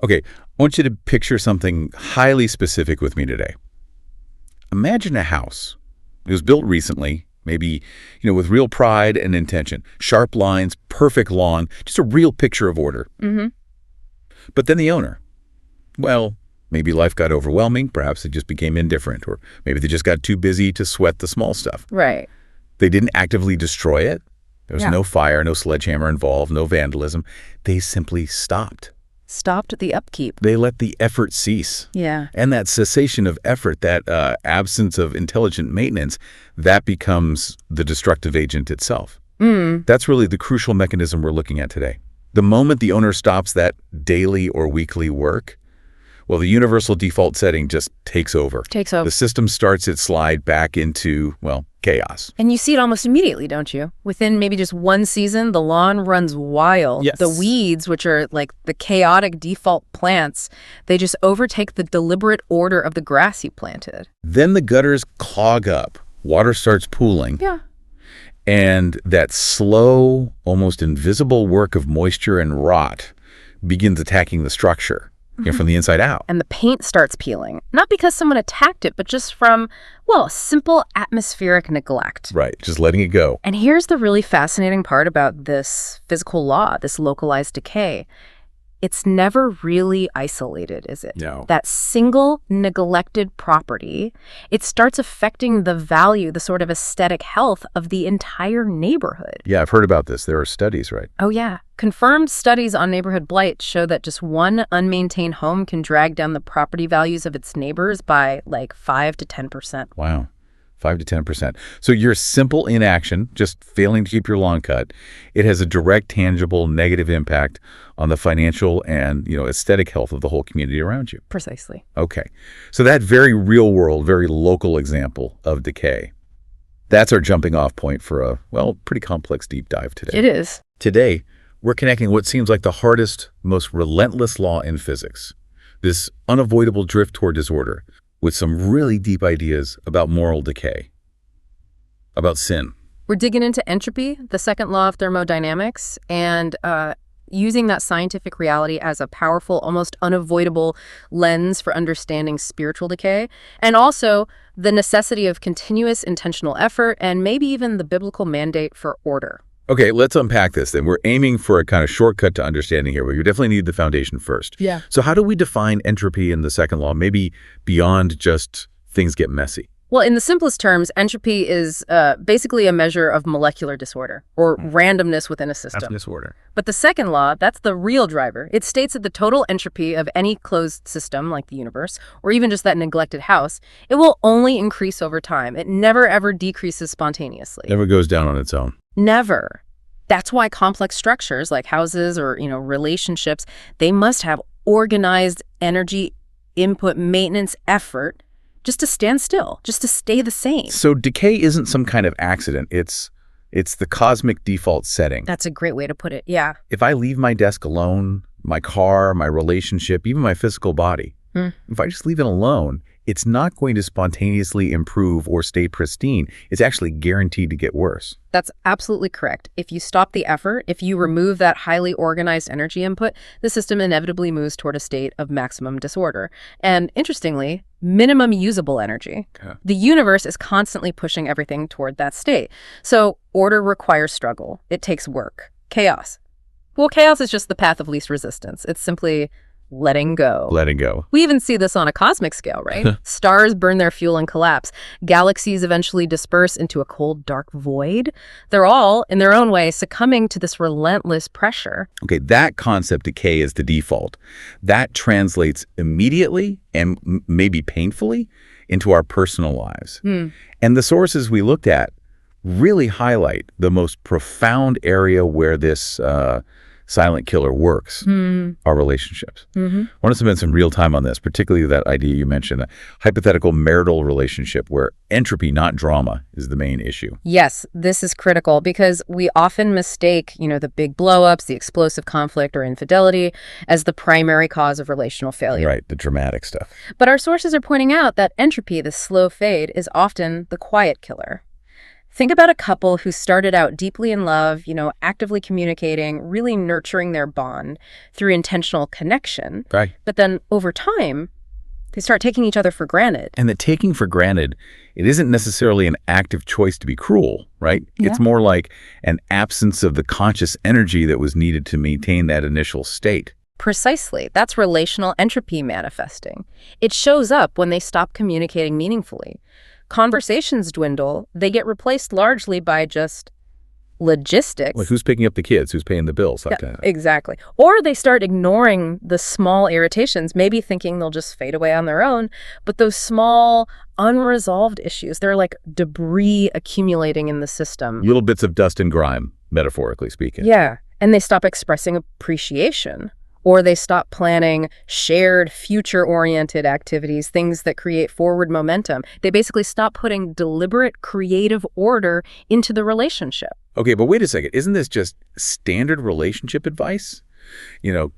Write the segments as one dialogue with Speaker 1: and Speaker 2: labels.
Speaker 1: Okay, I want you to picture something highly specific with me today. Imagine a house. It was built recently, maybe, with real pride and intention. Sharp lines, perfect lawn, just a real picture of order. But then the owner, well, maybe life got overwhelming, perhaps they just became indifferent, or maybe they just got too busy to sweat the small stuff.
Speaker 2: Right.
Speaker 1: They didn't actively destroy it. There was no fire, no sledgehammer involved, no vandalism. They simply stopped.
Speaker 2: Stopped the upkeep.
Speaker 1: They let the effort cease.
Speaker 2: Yeah.
Speaker 1: And that cessation of effort, that absence of intelligent maintenance, that becomes the destructive agent itself. That's really the crucial mechanism we're looking at today. The moment the owner stops that daily or weekly work, well, the universal default setting just takes over. The system starts its slide back into, chaos.
Speaker 2: And you see it almost immediately, don't you? Within maybe just one season, the lawn runs wild.
Speaker 1: Yes.
Speaker 2: The weeds, which are like the chaotic default plants, they just overtake the deliberate order of the grass you planted.
Speaker 1: Then the gutters clog up. Water starts pooling.
Speaker 2: Yeah.
Speaker 1: And that slow, almost invisible work of moisture and rot begins attacking the structure. From the inside out.
Speaker 2: And the paint starts peeling, not because someone attacked it, but just from, simple atmospheric neglect.
Speaker 1: Right, just letting it go.
Speaker 2: And here's the really fascinating part about this physical law, this localized decay. It's never really isolated, is it?
Speaker 1: No.
Speaker 2: That single neglected property, it starts affecting the value, the sort of aesthetic health of the entire neighborhood.
Speaker 1: Yeah, I've heard about this. There are studies, right?
Speaker 2: Oh, yeah. Confirmed studies on neighborhood blight show that just one unmaintained home can drag down the property values of its neighbors by 5 to 10%.
Speaker 1: Wow. 5 to 10%. So your simple inaction, just failing to keep your lawn cut, it has a direct, tangible, negative impact on the financial and, aesthetic health of the whole community around you.
Speaker 2: Precisely.
Speaker 1: Okay. So that very real world, very local example of decay, that's our jumping off point for a, pretty complex deep dive today.
Speaker 2: It is.
Speaker 1: Today, we're connecting what seems like the hardest, most relentless law in physics, this unavoidable drift toward disorder, with some really deep ideas about moral decay, about sin.
Speaker 2: We're digging into entropy, the second law of thermodynamics, and using that scientific reality as a powerful, almost unavoidable lens for understanding spiritual decay, and also the necessity of continuous intentional effort and maybe even the biblical mandate for order.
Speaker 1: Okay, let's unpack this then. We're aiming for a kind of shortcut to understanding here, but you definitely need the foundation first.
Speaker 2: Yeah.
Speaker 1: So how do we define entropy in the second law, maybe beyond just things get messy?
Speaker 2: Well, in the simplest terms, entropy is basically a measure of molecular disorder or randomness within a system.
Speaker 1: That's disorder.
Speaker 2: But the second law, that's the real driver. It states that the total entropy of any closed system, like the universe, or even just that neglected house, it will only increase over time. It never, ever decreases spontaneously.
Speaker 1: Never goes down on its own.
Speaker 2: Never. That's why complex structures like houses or, relationships, they must have organized energy input maintenance effort just to stand still, just to stay the same.
Speaker 1: So decay isn't some kind of accident. It's the cosmic default setting.
Speaker 2: That's a great way to put it, yeah.
Speaker 1: If I leave my desk alone, my car, my relationship, even my physical body, if I just leave it alone, it's not going to spontaneously improve or stay pristine. It's actually guaranteed to get worse.
Speaker 2: That's absolutely correct. If you stop the effort, if you remove that highly organized energy input, the system inevitably moves toward a state of maximum disorder. And interestingly, minimum usable energy.
Speaker 1: Yeah.
Speaker 2: The universe is constantly pushing everything toward that state. So order requires struggle. It takes work. Chaos. Well, chaos is just the path of least resistance. It's simply letting go.
Speaker 1: Letting go.
Speaker 2: We even see this on a cosmic scale, right? Stars burn their fuel and collapse. Galaxies eventually disperse into a cold, dark void. They're all, in their own way, succumbing to this relentless pressure.
Speaker 1: Okay, that concept, decay, is the default. That translates immediately and maybe painfully into our personal lives. And the sources we looked at really highlight the most profound area where this silent killer works, our relationships. I want to spend some real time on this, particularly that idea you mentioned, a hypothetical marital relationship where entropy, not drama, is the main issue.
Speaker 2: Yes, this is critical because we often mistake, the big blow-ups, the explosive conflict or infidelity as the primary cause of relational failure.
Speaker 1: Right, the dramatic stuff.
Speaker 2: But our sources are pointing out that entropy, the slow fade, is often the quiet killer. Think about a couple who started out deeply in love, actively communicating, really nurturing their bond through intentional connection.
Speaker 1: Right.
Speaker 2: But then over time, they start taking each other for granted.
Speaker 1: And the taking for granted, it isn't necessarily an active choice to be cruel, right?
Speaker 2: Yeah.
Speaker 1: It's more like an absence of the conscious energy that was needed to maintain that initial state.
Speaker 2: Precisely. That's relational entropy manifesting. It shows up when they stop communicating meaningfully. Conversations dwindle. They get replaced largely by just logistics.
Speaker 1: Like who's picking up the kids? Who's paying the bills? That kind of thing.
Speaker 2: Exactly. Or they start ignoring the small irritations, maybe thinking they'll just fade away on their own. But those small, unresolved issues, they're like debris accumulating in the system.
Speaker 1: Little bits of dust and grime, metaphorically speaking.
Speaker 2: Yeah. And they stop expressing appreciation. Or they stop planning shared, future-oriented activities, things that create forward momentum. They basically stop putting deliberate, creative order into the relationship.
Speaker 1: Okay, but wait a second. Isn't this just standard relationship advice?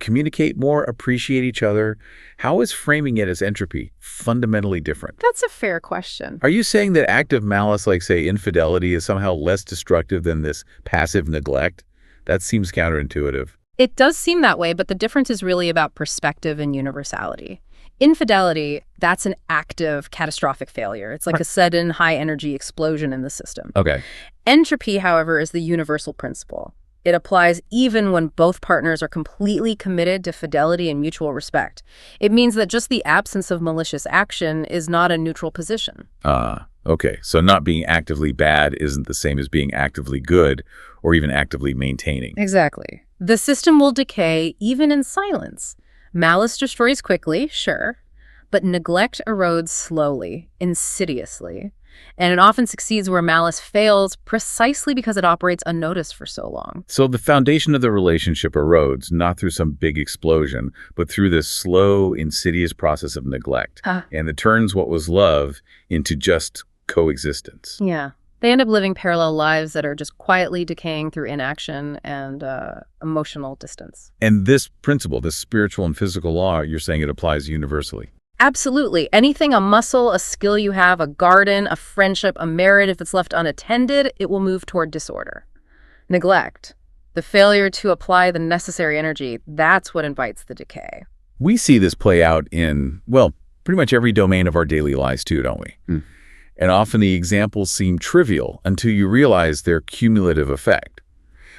Speaker 1: Communicate more, appreciate each other. How is framing it as entropy fundamentally different?
Speaker 2: That's a fair question.
Speaker 1: Are you saying that active malice, like, say, infidelity, is somehow less destructive than this passive neglect? That seems counterintuitive.
Speaker 2: It does seem that way, but the difference is really about perspective and universality. Infidelity, that's an active, catastrophic failure. It's like a sudden, high-energy explosion in the system.
Speaker 1: Okay.
Speaker 2: Entropy, however, is the universal principle. It applies even when both partners are completely committed to fidelity and mutual respect. It means that just the absence of malicious action is not a neutral position.
Speaker 1: Okay. So not being actively bad isn't the same as being actively good or even actively maintaining.
Speaker 2: Exactly. The system will decay even in silence. Malice destroys quickly, sure, but neglect erodes slowly, insidiously. And it often succeeds where malice fails precisely because it operates unnoticed for so long.
Speaker 1: So the foundation of the relationship erodes, not through some big explosion, but through this slow, insidious process of neglect. And it turns what was love into just coexistence.
Speaker 2: Yeah. They end up living parallel lives that are just quietly decaying through inaction and emotional distance.
Speaker 1: And this principle, this spiritual and physical law, you're saying it applies universally.
Speaker 2: Absolutely. Anything, a muscle, a skill you have, a garden, a friendship, a merit, if it's left unattended, it will move toward disorder. Neglect, the failure to apply the necessary energy, that's what invites the decay.
Speaker 1: We see this play out in, well, pretty much every domain of our daily lives too, don't we? And often the examples seem trivial until you realize their cumulative effect.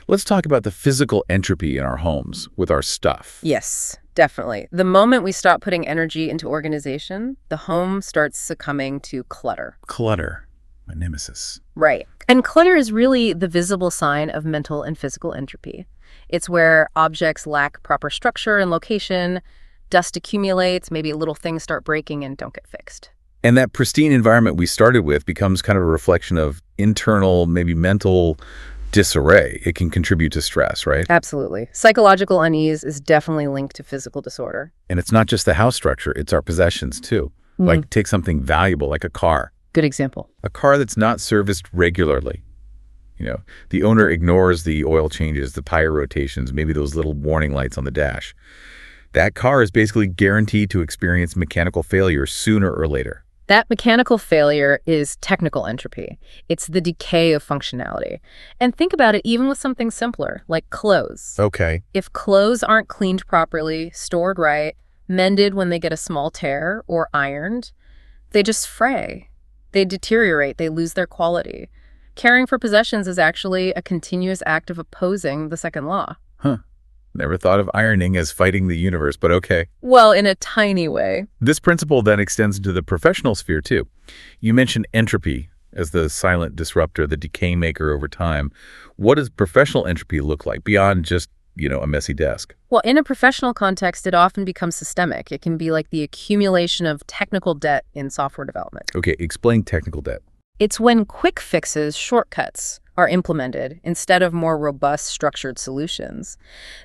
Speaker 1: Let's talk about the physical entropy in our homes with our stuff.
Speaker 2: Yes, definitely. The moment we stop putting energy into organization, the home starts succumbing to clutter.
Speaker 1: Clutter, my nemesis.
Speaker 2: Right. And clutter is really the visible sign of mental and physical entropy. It's where objects lack proper structure and location, dust accumulates, maybe little things start breaking and don't get fixed.
Speaker 1: And that pristine environment we started with becomes kind of a reflection of internal, maybe mental disarray. It can contribute to stress, right?
Speaker 2: Absolutely. Psychological unease is definitely linked to physical disorder.
Speaker 1: And it's not just the house structure, it's our possessions too. Like take something valuable like a car.
Speaker 2: Good example.
Speaker 1: A car that's not serviced regularly. The owner ignores the oil changes, the tire rotations, maybe those little warning lights on the dash. That car is basically guaranteed to experience mechanical failure sooner or later.
Speaker 2: That mechanical failure is technical entropy. It's the decay of functionality. And think about it even with something simpler, like clothes.
Speaker 1: Okay.
Speaker 2: If clothes aren't cleaned properly, stored right, mended when they get a small tear, or ironed, they just fray. They deteriorate. They lose their quality. Caring for possessions is actually a continuous act of opposing the second law.
Speaker 1: Never thought of ironing as fighting the universe, but okay.
Speaker 2: Well, in a tiny way.
Speaker 1: This principle then extends into the professional sphere too. You mentioned entropy as the silent disruptor, the decay maker over time. What does professional entropy look like beyond just, a messy desk?
Speaker 2: Well, in a professional context, it often becomes systemic. It can be like the accumulation of technical debt in software development.
Speaker 1: Okay, explain technical debt.
Speaker 2: It's when quick fixes, shortcuts, are implemented instead of more robust, structured solutions.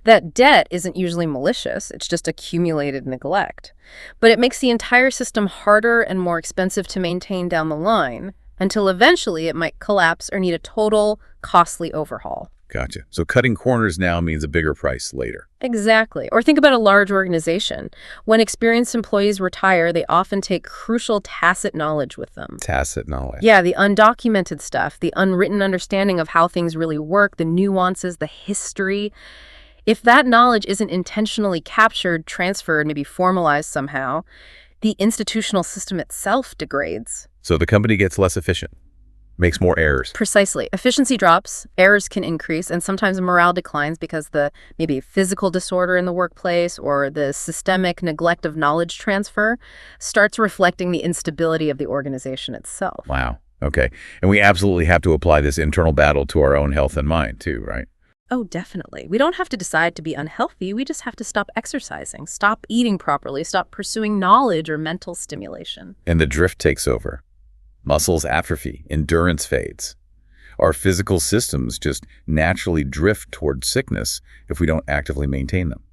Speaker 2: That debt isn't usually malicious, it's just accumulated neglect. But it makes the entire system harder and more expensive to maintain down the line, until eventually it might collapse or need a total, costly overhaul.
Speaker 1: Gotcha. So cutting corners now means a bigger price later.
Speaker 2: Exactly. Or think about a large organization. When experienced employees retire, they often take crucial tacit knowledge with them.
Speaker 1: Tacit knowledge.
Speaker 2: Yeah, the undocumented stuff, the unwritten understanding of how things really work, the nuances, the history. If that knowledge isn't intentionally captured, transferred, maybe formalized somehow, the institutional system itself degrades.
Speaker 1: So the company gets less efficient, makes more errors.
Speaker 2: Precisely. Efficiency drops, errors can increase, and sometimes morale declines because the maybe physical disorder in the workplace or the systemic neglect of knowledge transfer starts reflecting the instability of the organization itself.
Speaker 1: Wow. Okay. And we absolutely have to apply this internal battle to our own health and mind too, right?
Speaker 2: Oh, definitely. We don't have to decide to be unhealthy. We just have to stop exercising, stop eating properly, stop pursuing knowledge or mental stimulation.
Speaker 1: And the drift takes over. Muscles atrophy, endurance fades. Our physical systems just naturally drift toward sickness if we don't actively maintain them.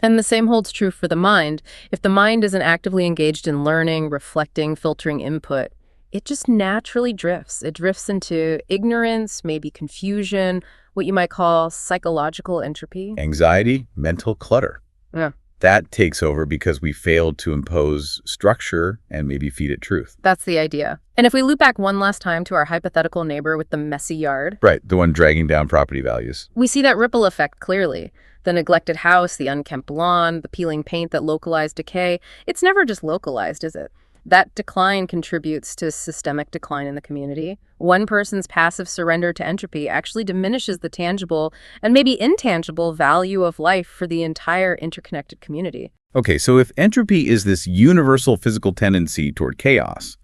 Speaker 2: And the same holds true for the mind. If the mind isn't actively engaged in learning, reflecting, filtering input, it just naturally drifts. It drifts into ignorance, maybe confusion, what you might call psychological entropy.
Speaker 1: Anxiety, mental clutter.
Speaker 2: Yeah.
Speaker 1: That takes over because we failed to impose structure and maybe feed it truth.
Speaker 2: That's the idea. And if we loop back one last time to our hypothetical neighbor with the messy yard.
Speaker 1: Right, the one dragging down property values.
Speaker 2: We see that ripple effect clearly. The neglected house, the unkempt lawn, the peeling paint that localized decay. It's never just localized, is it? That decline contributes to systemic decline in the community. One person's passive surrender to entropy actually diminishes the tangible and maybe intangible value of life for the entire interconnected community.
Speaker 1: Okay, so if entropy is this universal physical tendency toward chaos,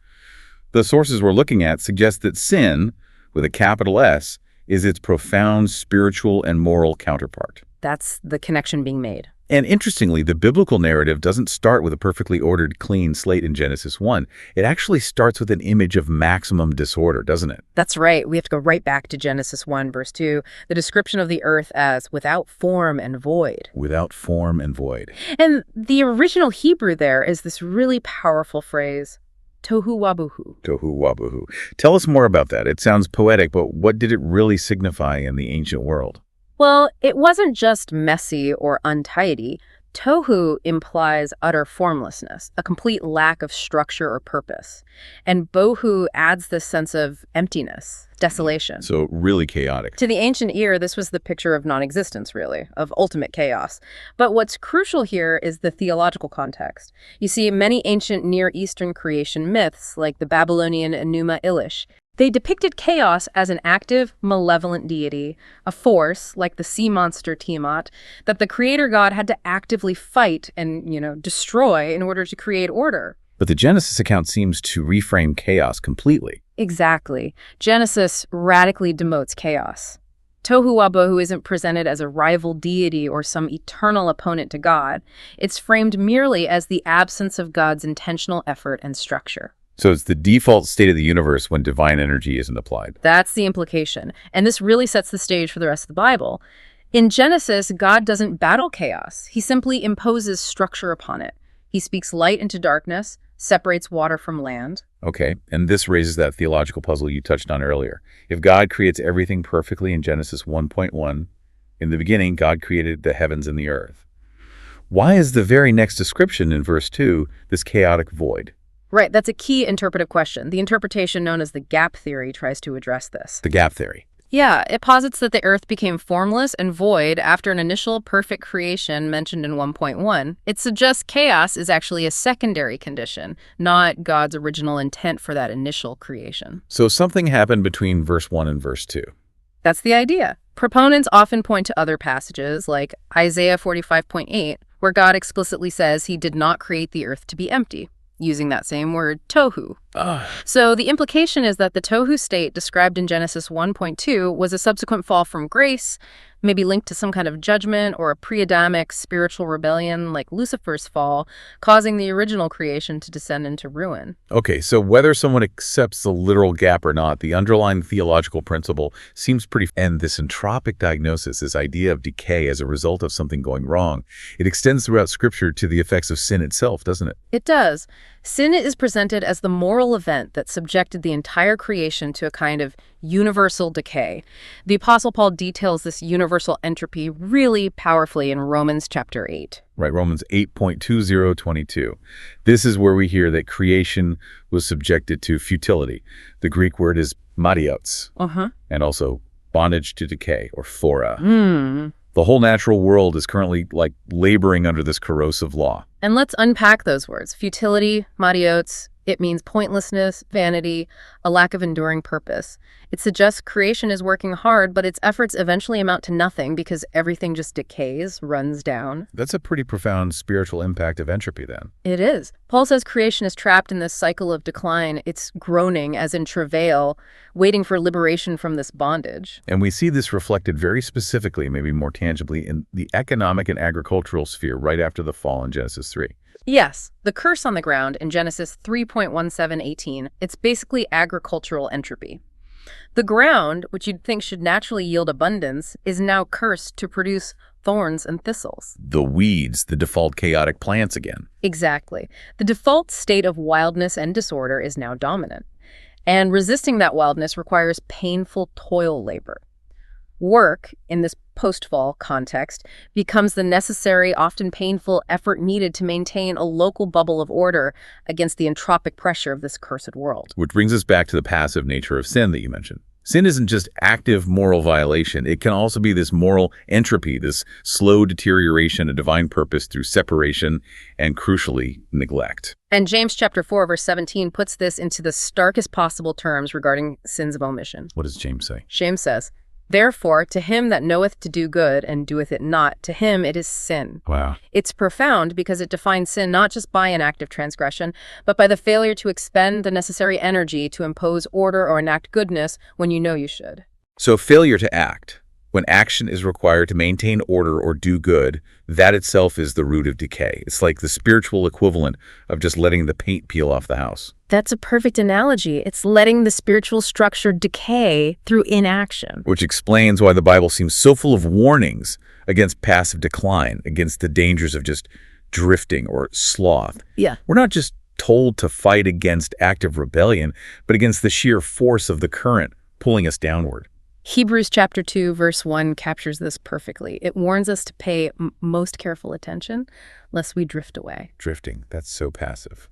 Speaker 1: the sources we're looking at suggest that sin, with a capital S, is its profound spiritual and moral counterpart.
Speaker 2: That's the connection being made.
Speaker 1: And interestingly, the biblical narrative doesn't start with a perfectly ordered, clean slate in Genesis 1. It actually starts with an image of maximum disorder, doesn't it?
Speaker 2: That's right. We have to go right back to Genesis 1, verse 2, the description of the earth as without form and void.
Speaker 1: Without form and void.
Speaker 2: And the original Hebrew there is this really powerful phrase, tohu wabohu.
Speaker 1: Tohu wabohu. Tell us more about that. It sounds poetic, but what did it really signify in the ancient world?
Speaker 2: Well, it wasn't just messy or untidy. Tohu implies utter formlessness, a complete lack of structure or purpose. And bohu adds this sense of emptiness, desolation.
Speaker 1: So really chaotic.
Speaker 2: To the ancient ear, this was the picture of non-existence, really, of ultimate chaos. But what's crucial here is the theological context. You see, many ancient Near Eastern creation myths, like the Babylonian Enuma Elish, they depicted chaos as an active, malevolent deity, a force, like the sea monster Tiamat, that the creator god had to actively fight and, destroy in order to create order.
Speaker 1: But the Genesis account seems to reframe chaos completely.
Speaker 2: Exactly. Genesis radically demotes chaos. Tohu Wabohu isn't presented as a rival deity or some eternal opponent to God. It's framed merely as the absence of God's intentional effort and structure.
Speaker 1: So it's the default state of the universe when divine energy isn't applied.
Speaker 2: That's the implication. And this really sets the stage for the rest of the Bible. In Genesis, God doesn't battle chaos. He simply imposes structure upon it. He speaks light into darkness, separates water from land.
Speaker 1: Okay, and this raises that theological puzzle you touched on earlier. If God creates everything perfectly in Genesis 1.1, in the beginning, God created the heavens and the earth. Why is the very next description in verse 2 this chaotic void?
Speaker 2: Right, that's a key interpretive question. The interpretation known as the gap theory tries to address this.
Speaker 1: The gap theory.
Speaker 2: Yeah, it posits that the earth became formless and void after an initial perfect creation mentioned in 1.1. It suggests chaos is actually a secondary condition, not God's original intent for that initial creation.
Speaker 1: So something happened between verse 1 and verse 2.
Speaker 2: That's the idea. Proponents often point to other passages like Isaiah 45.8, where God explicitly says he did not create the earth to be empty, using that same word, tohu. So the implication is that the tohu state described in Genesis 1.2 was a subsequent fall from grace, maybe linked to some kind of judgment or a pre-Adamic spiritual rebellion like Lucifer's fall, causing the original creation to descend into ruin.
Speaker 1: Okay, so whether someone accepts the literal gap or not, the underlying theological principle seems pretty... And this entropic diagnosis, this idea of decay as a result of something going wrong, it extends throughout Scripture to the effects of sin itself, doesn't it?
Speaker 2: It does. Sin is presented as the moral event that subjected the entire creation to a kind of universal decay. The Apostle Paul details this universal entropy really powerfully in Romans chapter 8.
Speaker 1: Right, Romans 8.2022. This is where we hear that creation was subjected to futility. The Greek word is marios, and also bondage to decay, or phora. The whole natural world is currently laboring under this corrosive law.
Speaker 2: And let's unpack those words. Futility, marios, it means pointlessness, vanity, a lack of enduring purpose. It suggests creation is working hard, but its efforts eventually amount to nothing because everything just decays, runs down.
Speaker 1: That's a pretty profound spiritual impact of entropy then.
Speaker 2: It is. Paul says creation is trapped in this cycle of decline. It's groaning, as in travail, waiting for liberation from this bondage.
Speaker 1: And we see this reflected very specifically, maybe more tangibly, in the economic and agricultural sphere right after the fall in Genesis 3.
Speaker 2: Yes, the curse on the ground in Genesis 3.17:18, it's basically agricultural entropy. The ground, which you'd think should naturally yield abundance, is now cursed to produce thorns and thistles.
Speaker 1: The weeds, the default chaotic plants again.
Speaker 2: Exactly. The default state of wildness and disorder is now dominant. And resisting that wildness requires painful toil labor. Work, in this post-fall context, becomes the necessary, often painful effort needed to maintain a local bubble of order against the entropic pressure of this cursed world.
Speaker 1: Which brings us back to the passive nature of sin that you mentioned. Sin isn't just active moral violation. It can also be this moral entropy, this slow deterioration of divine purpose through separation and, crucially, neglect.
Speaker 2: And James chapter 4, verse 17 puts this into the starkest possible terms regarding sins of omission.
Speaker 1: What does James say?
Speaker 2: James says, "Therefore, to him that knoweth to do good and doeth it not, to him it is sin."
Speaker 1: Wow.
Speaker 2: It's profound because it defines sin not just by an act of transgression, but by the failure to expend the necessary energy to impose order or enact goodness when you know you should.
Speaker 1: So failure to act, when action is required to maintain order or do good, that itself is the root of decay. It's like the spiritual equivalent of just letting the paint peel off the house.
Speaker 2: That's a perfect analogy. It's letting the spiritual structure decay through inaction.
Speaker 1: Which explains why the Bible seems so full of warnings against passive decline, against the dangers of just drifting or sloth.
Speaker 2: Yeah.
Speaker 1: We're not just told to fight against active rebellion, but against the sheer force of the current pulling us downward.
Speaker 2: Hebrews chapter 2, verse 1 captures this perfectly. It warns us to pay most careful attention, lest we drift away.
Speaker 1: Drifting, that's so passive.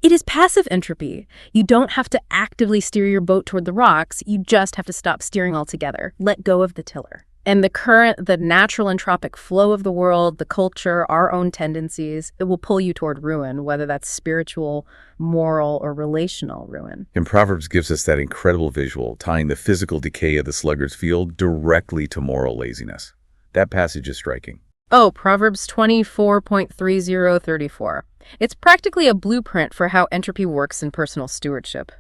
Speaker 2: It is passive entropy. You don't have to actively steer your boat toward the rocks. You just have to stop steering altogether. Let go of the tiller. And the natural entropic flow of the world, the culture, our own tendencies, it will pull you toward ruin, whether that's spiritual, moral, or relational ruin.
Speaker 1: And Proverbs gives us that incredible visual, tying the physical decay of the sluggard's field directly to moral laziness. That passage is striking.
Speaker 2: Oh, Proverbs 24.3034. It's practically a blueprint for how entropy works in personal stewardship.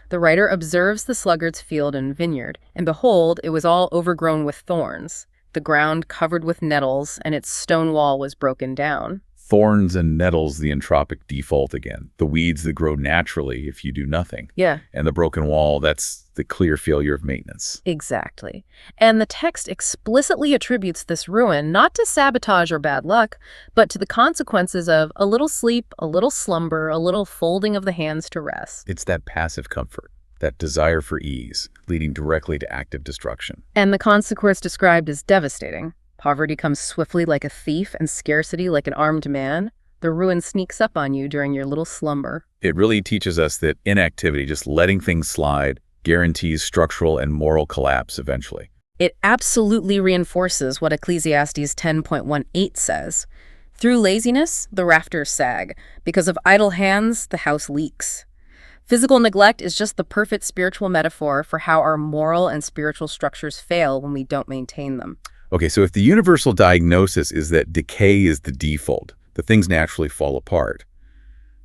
Speaker 2: The writer observes the sluggard's field and vineyard, and behold, it was all overgrown with thorns, the ground covered with nettles, and its stone wall was broken down.
Speaker 1: Thorns and nettles, the entropic default again. The weeds that grow naturally if you do nothing.
Speaker 2: Yeah.
Speaker 1: And the broken wall, that's the clear failure of maintenance.
Speaker 2: Exactly. And the text explicitly attributes this ruin not to sabotage or bad luck, but to the consequences of a little sleep, a little slumber, a little folding of the hands to rest.
Speaker 1: It's that passive comfort, that desire for ease, leading directly to active destruction.
Speaker 2: And the consequence described is devastating. Poverty comes swiftly like a thief and scarcity like an armed man. The ruin sneaks up on you during your little slumber.
Speaker 1: It really teaches us that inactivity, just letting things slide, guarantees structural and moral collapse eventually.
Speaker 2: It absolutely reinforces what Ecclesiastes 10.18 says. Through laziness, the rafters sag. Because of idle hands, the house leaks. Physical neglect is just the perfect spiritual metaphor for how our moral and spiritual structures fail when we don't maintain them.
Speaker 1: Okay, so if the universal diagnosis is that decay is the default, that things naturally fall apart,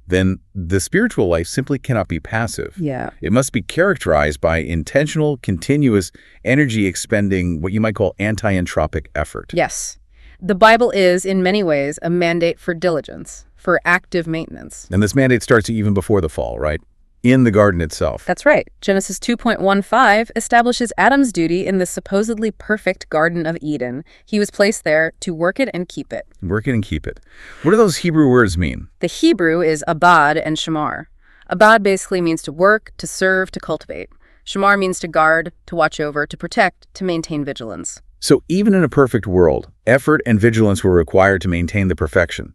Speaker 1: then the spiritual life simply cannot be passive.
Speaker 2: Yeah.
Speaker 1: It must be characterized by intentional, continuous, energy-expending, what you might call anti-entropic effort.
Speaker 2: Yes. The Bible is, in many ways, a mandate for diligence, for active maintenance.
Speaker 1: And this mandate starts even before the fall, right? in the garden itself.
Speaker 2: That's right. Genesis 2.15 establishes Adam's duty in the supposedly perfect Garden of Eden. He was placed there to work it and keep it.
Speaker 1: Work it and keep it. What do those Hebrew words mean?
Speaker 2: The Hebrew is abad and shamar. Abad basically means to work, to serve, to cultivate. Shamar means to guard, to watch over, to protect, to maintain vigilance.
Speaker 1: So even in a perfect world, effort and vigilance were required to maintain the perfection.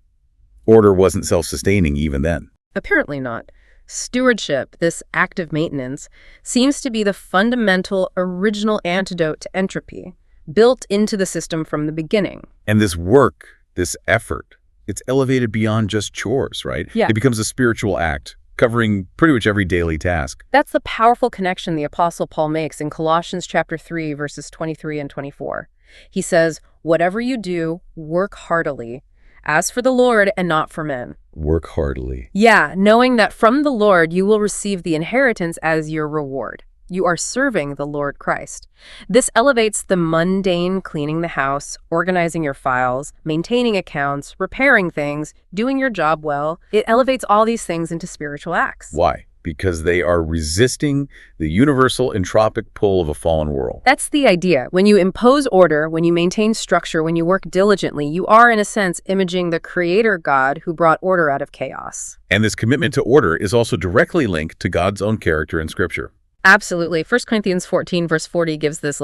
Speaker 1: Order wasn't self-sustaining even then.
Speaker 2: Apparently not. Stewardship, this active maintenance, seems to be the fundamental, original antidote to entropy, built into the system from the beginning.
Speaker 1: And this work, this effort, it's elevated beyond just chores, right?
Speaker 2: Yeah.
Speaker 1: It becomes a spiritual act, covering pretty much every daily task.
Speaker 2: That's the powerful connection the Apostle Paul makes in Colossians chapter 3, verses 23 and 24. He says, "Whatever you do, work heartily, as for the Lord and not for men."
Speaker 1: Work heartily.
Speaker 2: Yeah, knowing that from the Lord you will receive the inheritance as your reward. You are serving the Lord Christ. This elevates the mundane cleaning the house, organizing your files, maintaining accounts, repairing things, doing your job well. It elevates all these things into spiritual acts.
Speaker 1: Why? Because they are resisting the universal entropic pull of a fallen world.
Speaker 2: That's the idea. When you impose order, when you maintain structure, when you work diligently, you are, in a sense, imaging the creator God who brought order out of chaos.
Speaker 1: And this commitment to order is also directly linked to God's own character in Scripture.
Speaker 2: Absolutely. 1 Corinthians 14, verse 40 gives this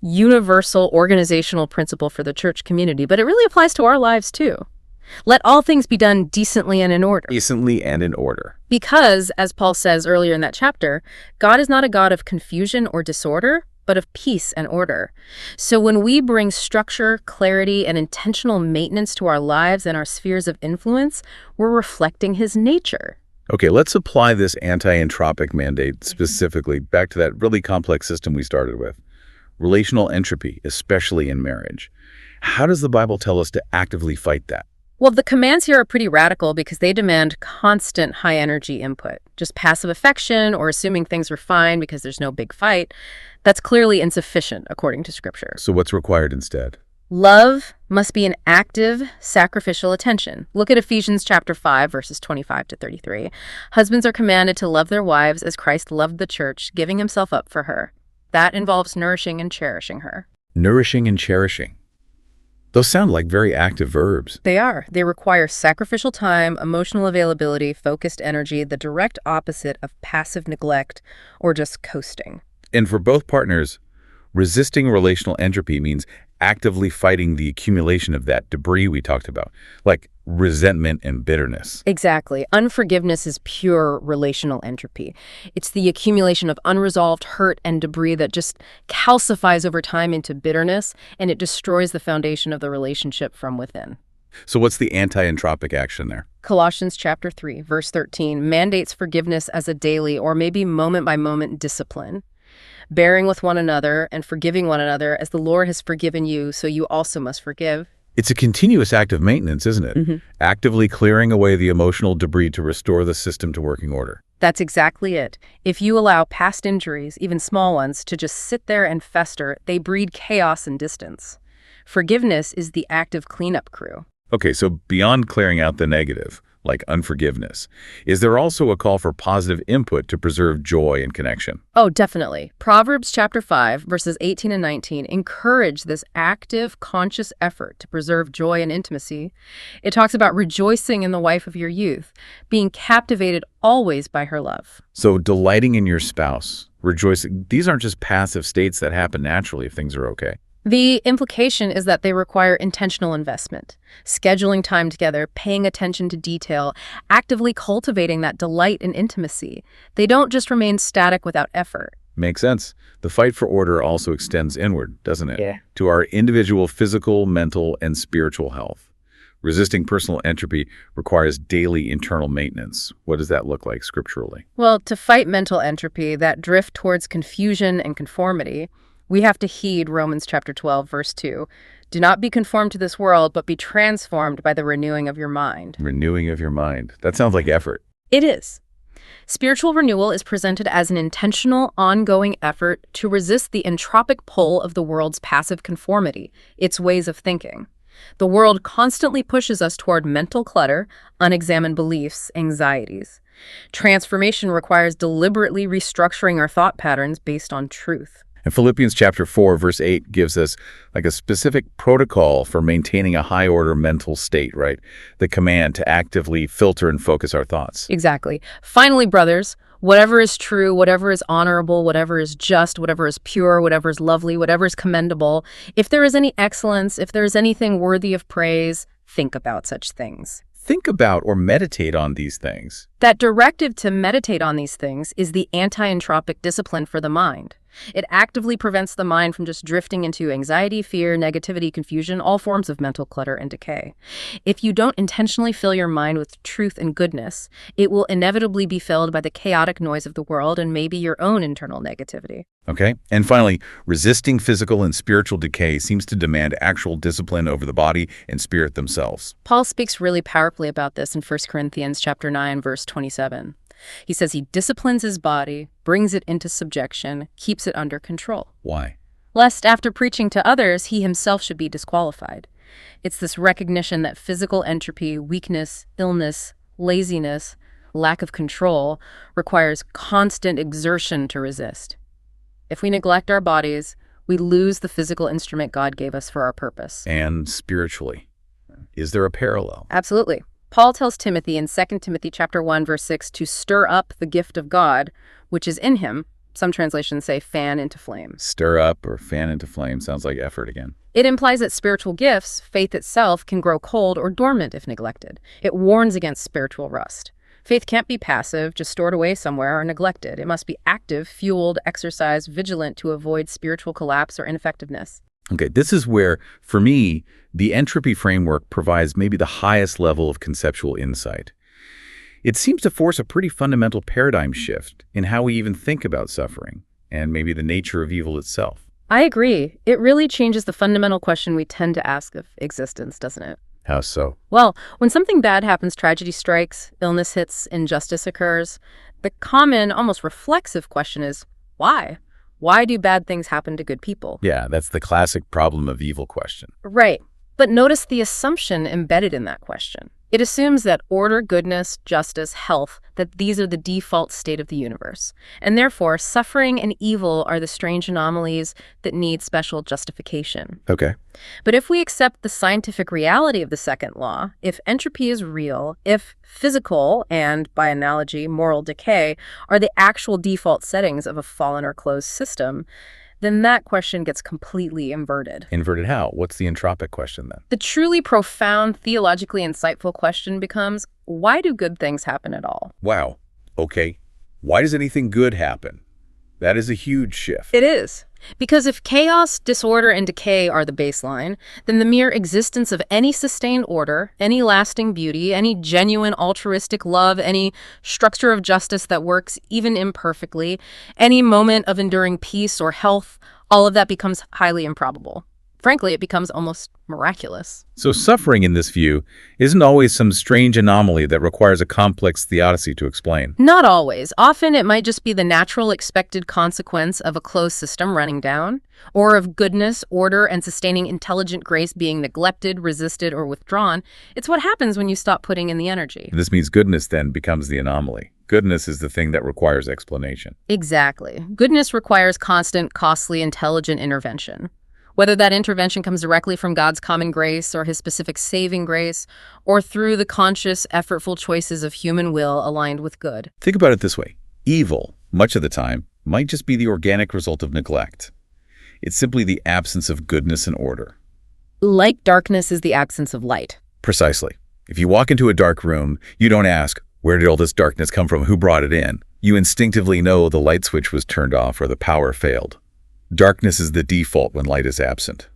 Speaker 2: universal organizational principle for the church community, but it really applies to our lives too. Let all things be done decently and in order.
Speaker 1: Decently and in order.
Speaker 2: Because, as Paul says earlier in that chapter, God is not a God of confusion or disorder, but of peace and order. So when we bring structure, clarity, and intentional maintenance to our lives and our spheres of influence, we're reflecting his nature.
Speaker 1: Okay, let's apply this anti-entropic mandate specifically back to that really complex system we started with. Relational entropy, especially in marriage. How does the Bible tell us to actively fight that?
Speaker 2: Well, the commands here are pretty radical because they demand constant high-energy input. Just passive affection or assuming things are fine because there's no big fight, that's clearly insufficient according to Scripture.
Speaker 1: So what's required instead?
Speaker 2: Love must be an active, sacrificial attention. Look at Ephesians chapter 5, verses 25 to 33. Husbands are commanded to love their wives as Christ loved the church, giving himself up for her. That involves nourishing and cherishing her.
Speaker 1: Nourishing and cherishing. Those sound like very active verbs.
Speaker 2: They are. They require sacrificial time, emotional availability, focused energy, the direct opposite of passive neglect or just coasting.
Speaker 1: And for both partners, resisting relational entropy means actively fighting the accumulation of that debris we talked about, like resentment and bitterness.
Speaker 2: Exactly. Unforgiveness is pure relational entropy. It's the accumulation of unresolved hurt and debris that just calcifies over time into bitterness, and it destroys the foundation of the relationship from within.
Speaker 1: So what's the anti-entropic action there?
Speaker 2: Colossians chapter 3, verse 13, mandates forgiveness as a daily or maybe moment-by-moment discipline. Bearing with one another and forgiving one another as the Lord has forgiven you, so you also must forgive.
Speaker 1: It's a continuous act of maintenance, isn't it?
Speaker 2: Mm-hmm.
Speaker 1: Actively clearing away the emotional debris to restore the system to working order.
Speaker 2: That's exactly it. If you allow past injuries, even small ones, to just sit there and fester, they breed chaos and distance. Forgiveness is the active cleanup crew.
Speaker 1: Okay, so beyond clearing out the negative, like unforgiveness, is there also a call for positive input to preserve joy and connection?
Speaker 2: Oh, definitely. Proverbs chapter 5, verses 18 and 19 encourage this active, conscious effort to preserve joy and intimacy. It talks about rejoicing in the wife of your youth, being captivated always by her love.
Speaker 1: So delighting in your spouse, rejoicing, these aren't just passive states that happen naturally if things are okay.
Speaker 2: The implication is that they require intentional investment, scheduling time together, paying attention to detail, actively cultivating that delight and intimacy. They don't just remain static without effort.
Speaker 1: Makes sense. The fight for order also extends inward, doesn't it?
Speaker 2: Yeah.
Speaker 1: To our individual physical, mental, and spiritual health. Resisting personal entropy requires daily internal maintenance. What does that look like scripturally?
Speaker 2: Well, to fight mental entropy, that drift towards confusion and conformity, we have to heed Romans chapter 12, verse 2. Do not be conformed to this world, but be transformed by the renewing of your mind.
Speaker 1: Renewing of your mind. That sounds like effort.
Speaker 2: It is. Spiritual renewal is presented as an intentional, ongoing effort to resist the entropic pull of the world's passive conformity, its ways of thinking. The world constantly pushes us toward mental clutter, unexamined beliefs, anxieties. Transformation requires deliberately restructuring our thought patterns based on truth.
Speaker 1: And Philippians chapter 4, verse 8 gives us like a specific protocol for maintaining a high-order mental state, right? The command to actively filter and focus our thoughts.
Speaker 2: Exactly. Finally, brothers, whatever is true, whatever is honorable, whatever is just, whatever is pure, whatever is lovely, whatever is commendable, if there is any excellence, if there is anything worthy of praise, think about such things.
Speaker 1: Think about or meditate on these things.
Speaker 2: That directive to meditate on these things is the anti-entropic discipline for the mind. It actively prevents the mind from just drifting into anxiety, fear, negativity, confusion, all forms of mental clutter and decay. If you don't intentionally fill your mind with truth and goodness, it will inevitably be filled by the chaotic noise of the world and maybe your own internal negativity.
Speaker 1: Okay? And finally, resisting physical and spiritual decay seems to demand actual discipline over the body and spirit themselves.
Speaker 2: Paul speaks really powerfully about this in 1 Corinthians chapter 9, verse 27. He says he disciplines his body, brings it into subjection, keeps it under control.
Speaker 1: Why?
Speaker 2: Lest after preaching to others, he himself should be disqualified. It's this recognition that physical entropy, weakness, illness, laziness, lack of control requires constant exertion to resist. If we neglect our bodies, we lose the physical instrument God gave us for our purpose.
Speaker 1: And spiritually, is there a parallel?
Speaker 2: Absolutely. Paul tells Timothy in 2 Timothy chapter 1, verse 6, to stir up the gift of God, which is in him. Some translations say fan into flame.
Speaker 1: Stir up or fan into flame sounds like effort again.
Speaker 2: It implies that spiritual gifts, faith itself, can grow cold or dormant if neglected. It warns against spiritual rust. Faith can't be passive, just stored away somewhere or neglected. It must be active, fueled, exercised, vigilant to avoid spiritual collapse or ineffectiveness.
Speaker 1: Okay, this is where, for me, the entropy framework provides maybe the highest level of conceptual insight. It seems to force a pretty fundamental paradigm shift in how we even think about suffering and maybe the nature of evil itself.
Speaker 2: I agree. It really changes the fundamental question we tend to ask of existence, doesn't it?
Speaker 1: How so?
Speaker 2: Well, when something bad happens, tragedy strikes, illness hits, injustice occurs, the common, almost reflexive question is, why? Why do bad things happen to good people?
Speaker 1: Yeah, that's the classic problem of evil question.
Speaker 2: Right. But notice the assumption embedded in that question. It assumes that order, goodness, justice, health, that these are the default state of the universe. And therefore, suffering and evil are the strange anomalies that need special justification.
Speaker 1: Okay.
Speaker 2: But if we accept the scientific reality of the second law, if entropy is real, if physical and, by analogy, moral decay are the actual default settings of a fallen or closed system, then that question gets completely inverted.
Speaker 1: Inverted how? What's the entropic question then?
Speaker 2: The truly profound, theologically insightful question becomes, why do good things happen at all?
Speaker 1: Wow. Okay. Why does anything good happen? That is a huge shift.
Speaker 2: It is. Because if chaos, disorder, and decay are the baseline, then the mere existence of any sustained order, any lasting beauty, any genuine altruistic love, any structure of justice that works even imperfectly, any moment of enduring peace or health, all of that becomes highly improbable. Frankly, it becomes almost miraculous.
Speaker 1: So suffering in this view isn't always some strange anomaly that requires a complex theodicy to explain.
Speaker 2: Not always. Often it might just be the natural expected consequence of a closed system running down, or of goodness, order, and sustaining intelligent grace being neglected, resisted, or withdrawn. It's what happens when you stop putting in the energy.
Speaker 1: This means goodness then becomes the anomaly. Goodness is the thing that requires explanation.
Speaker 2: Exactly. Goodness requires constant, costly, intelligent intervention. Whether that intervention comes directly from God's common grace or his specific saving grace, or through the conscious, effortful choices of human will aligned with good.
Speaker 1: Think about it this way. Evil, much of the time, might just be the organic result of neglect. It's simply the absence of goodness and order.
Speaker 2: Like darkness is the absence of light.
Speaker 1: Precisely. If you walk into a dark room, you don't ask, where did all this darkness come from? Who brought it in? You instinctively know the light switch was turned off or the power failed. Darkness is the default when light is absent.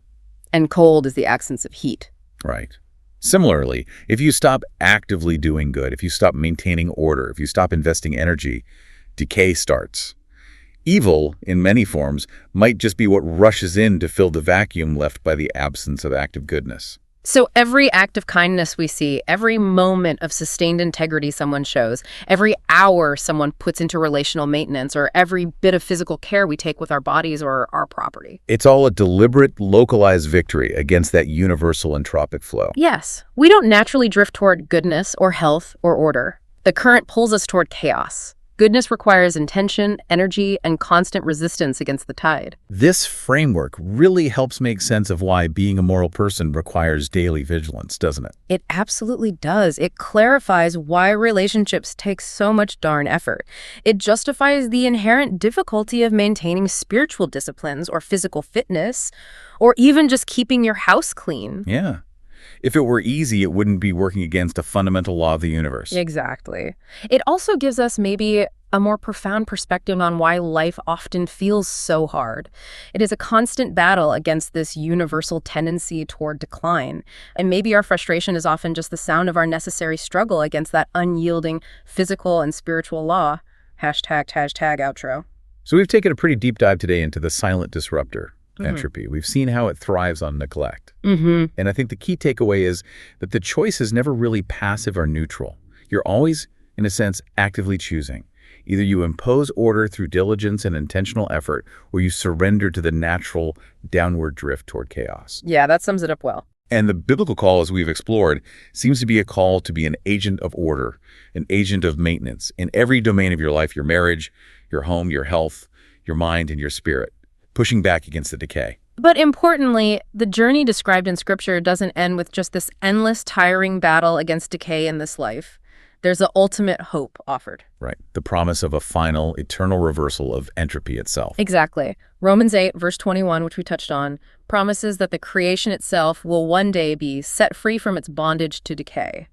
Speaker 2: And cold is the absence of heat.
Speaker 1: Right. Similarly, if you stop actively doing good, if you stop maintaining order, if you stop investing energy, decay starts. Evil, in many forms, might just be what rushes in to fill the vacuum left by the absence of active goodness.
Speaker 2: So every act of kindness we see, every moment of sustained integrity someone shows, every hour someone puts into relational maintenance, or every bit of physical care we take with our bodies or our property.
Speaker 1: It's all a deliberate, localized victory against that universal entropic flow.
Speaker 2: Yes, we don't naturally drift toward goodness or health or order. The current pulls us toward chaos. Goodness requires intention, energy, and constant resistance against the tide.
Speaker 1: This framework really helps make sense of why being a moral person requires daily vigilance, doesn't it?
Speaker 2: It absolutely does. It clarifies why relationships take so much darn effort. It justifies the inherent difficulty of maintaining spiritual disciplines or physical fitness, or even just keeping your house clean.
Speaker 1: Yeah. If it were easy, it wouldn't be working against a fundamental law of the universe.
Speaker 2: Exactly. It also gives us maybe a more profound perspective on why life often feels so hard. It is a constant battle against this universal tendency toward decline. And maybe our frustration is often just the sound of our necessary struggle against that unyielding physical and spiritual law. Hashtag outro.
Speaker 1: So we've taken a pretty deep dive today into the silent disruptor, entropy. We've seen how it thrives on neglect. And I think the key takeaway is that the choice is never really passive or neutral. You're always, in a sense, actively choosing. Either you impose order through diligence and intentional effort, or you surrender to the natural downward drift toward chaos.
Speaker 2: Yeah, that sums it up well.
Speaker 1: And the biblical call, as we've explored, seems to be a call to be an agent of order, an agent of maintenance in every domain of your life, your marriage, your home, your health, your mind, and your spirit, pushing back against the decay.
Speaker 2: But importantly, the journey described in Scripture doesn't end with just this endless, tiring battle against decay in this life. There's an ultimate hope offered.
Speaker 1: Right. The promise of a final, eternal reversal of entropy itself.
Speaker 2: Exactly. Romans 8, verse 21, which we touched on, promises that the creation itself will one day be set free from its bondage to decay,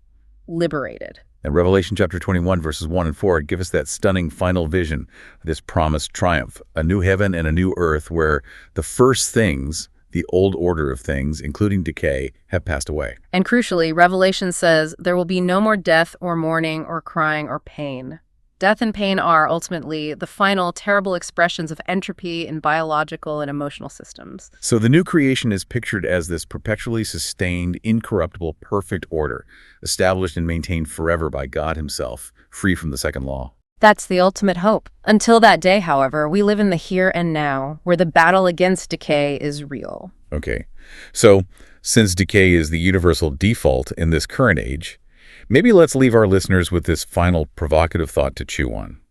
Speaker 2: liberated.
Speaker 1: And Revelation chapter 21, verses 1 and 4 give us that stunning final vision of this promised triumph, a new heaven and a new earth where the first things, the old order of things, including decay, have passed away.
Speaker 2: And crucially, Revelation says there will be no more death or mourning or crying or pain. Death and pain are ultimately the final terrible expressions of entropy in biological and emotional systems.
Speaker 1: So the new creation is pictured as this perpetually sustained, incorruptible, perfect order, established and maintained forever by God himself, free from the second law.
Speaker 2: That's the ultimate hope. Until that day, however, we live in the here and now, where the battle against decay is real.
Speaker 1: Okay, so since decay is the universal default in this current age, maybe let's leave our listeners with this final provocative thought to chew on.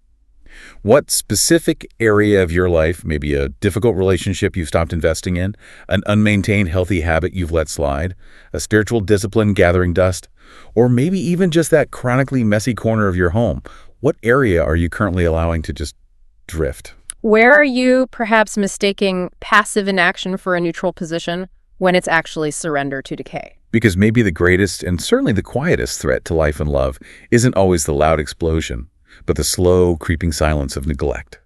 Speaker 1: What specific area of your life, maybe a difficult relationship you've stopped investing in, an unmaintained healthy habit you've let slide, a spiritual discipline gathering dust, or maybe even just that chronically messy corner of your home, what area are you currently allowing to just drift?
Speaker 2: Where are you perhaps mistaking passive inaction for a neutral position when it's actually surrender to decay?
Speaker 1: Because maybe the greatest and certainly the quietest threat to life and love isn't always the loud explosion, but the slow, creeping silence of neglect.